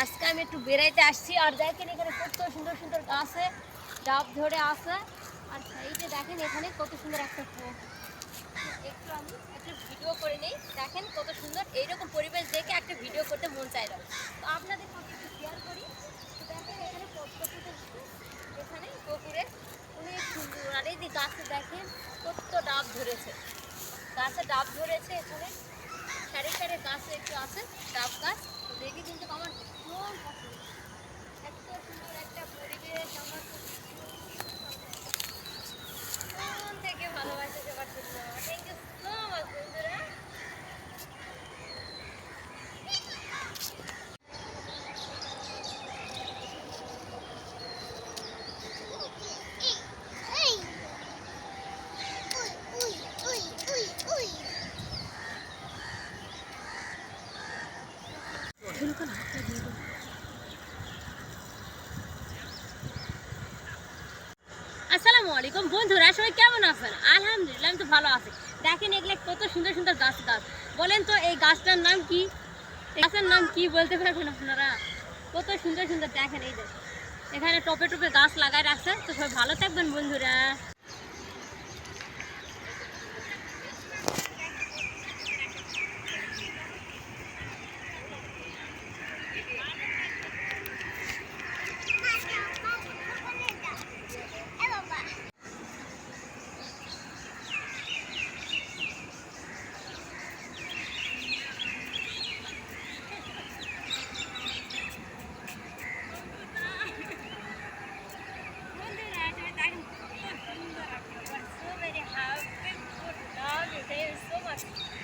আজকে আমি একটু বেড়াইতে আসছি আর দেখেন এখানে কত সুন্দর সুন্দর গাছে ডাব ধরে আছে আর সাইডে দেখেন এখানে কত সুন্দর একটা একটু আমি একটা ভিডিও করে নেই। দেখেন কত সুন্দর এইরকম পরিবেশ দেখে একটা ভিডিও করতে মন চাইল, তো আপনাদের সাথে একটু শেয়ার করি। তো দেখেন এখানে পদ্মফুল এখানে পুকুরে অনেক সুন্দর আর এই যে গাছে দেখেন কত ডাব ধরেছে, গাছে ডাব ধরেছে এখানে সারি সারি গাছ একটু আছে ডাব গাছ। তো দেখে কিন্তু আমার ভীষণ পছন্দ, এত সুন্দর একটা পরিবেশ আমার তো মন থেকে ভালোবাসা দেওয়ার জন্য থ্যাংক ইউ সো মাচ বন্ধুরা। আসসালামু আলাইকুম বন্ধুরা, সবাই কেমন আছেন? আলহামদুলিল্লাহ আমি তো ভালো আছি। দেখেন এগুলো কত সুন্দর সুন্দর গাছ বলেন তো এই গাছটার নাম কি? গাছের নাম কি বলতে পারবেন আপনারা? কত সুন্দর সুন্দর দেখেন এই যে এখানে টপে টপে গাছ লাগায় রাখছে। তো সবাই ভালো থাকবেন বন্ধুরা। So very happy, good love, thank you so much.